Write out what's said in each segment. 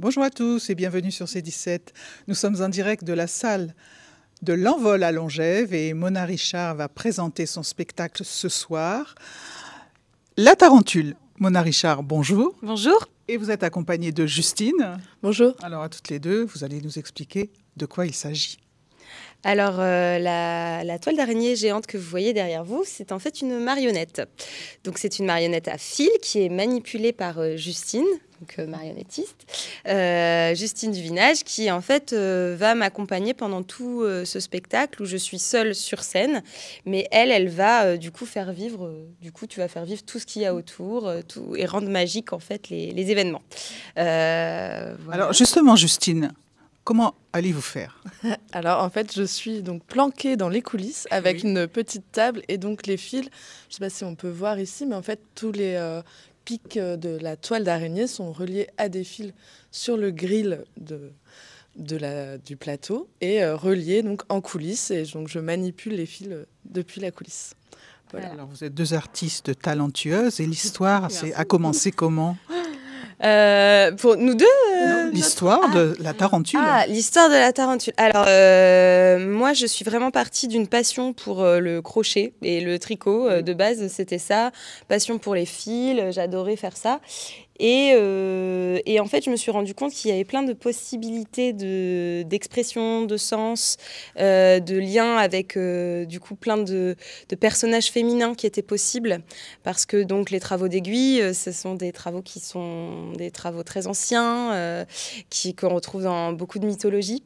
Bonjour à tous et bienvenue sur C17. Nous sommes en direct de la salle de l'Envol à Longève et Mona Richard va présenter son spectacle ce soir. La Tarentule. Mona Richard, bonjour. Bonjour. Et vous êtes accompagnée de Justine. Bonjour. Alors à toutes les deux, vous allez nous expliquer de quoi il s'agit. Alors, la toile d'araignée géante que vous voyez derrière vous, c'est en fait une marionnette. Donc, c'est une marionnette à fil qui est manipulée par Justine, donc marionnettiste. Justine Duvinage, qui en fait va m'accompagner pendant tout ce spectacle où je suis seule sur scène. Mais elle va du coup faire vivre, tu vas faire vivre tout ce qu'il y a autour et rendre magique en fait les événements. Voilà. Alors justement, Justine, comment allez-vous faire? Alors en fait, je suis donc planquée dans les coulisses avec une petite table et donc les fils. Je ne sais pas si on peut voir ici, mais en fait tous les pics de la toile d'araignée sont reliés à des fils sur le grill du plateau et reliés donc en coulisses. Et donc je manipule les fils depuis la coulisse. Voilà. Alors vous êtes deux artistes talentueuses et l'histoire a commencé comment? Pour nous deux L'histoire de la tarentule. Ah, l'histoire de la tarentule. Alors, moi, je suis vraiment partie d'une passion pour le crochet et le tricot. De base, c'était ça. Passion pour les fils, j'adorais faire ça. Et en fait, je me suis rendu compte qu'il y avait plein de possibilités d'expression, de sens, de liens avec du coup plein de personnages féminins qui étaient possibles. Parce que donc les travaux d'aiguille, ce sont des travaux qui sont des travaux très anciens, qu'on retrouve dans beaucoup de mythologies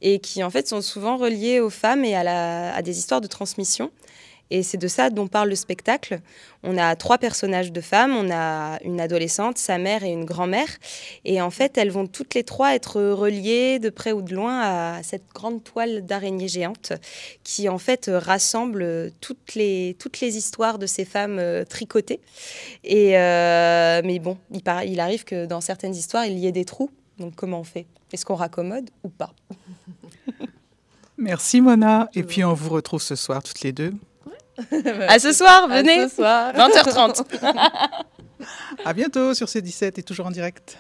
et qui en fait sont souvent reliés aux femmes et à des histoires de transmission. Et c'est de ça dont parle le spectacle. On a 3 personnages de femmes. On a une adolescente, sa mère et une grand-mère. Et en fait, elles vont toutes les 3 être reliées de près ou de loin à cette grande toile d'araignée géante qui en fait rassemble toutes les histoires de ces femmes tricotées. Mais bon, il arrive que dans certaines histoires, il y ait des trous. Donc comment on fait? Est-ce qu'on raccommode ou pas? Merci Mona. Et puis on vous retrouve ce soir toutes les deux. À ce soir, venez. À ce soir. 20h30. À bientôt sur C17 et toujours en direct.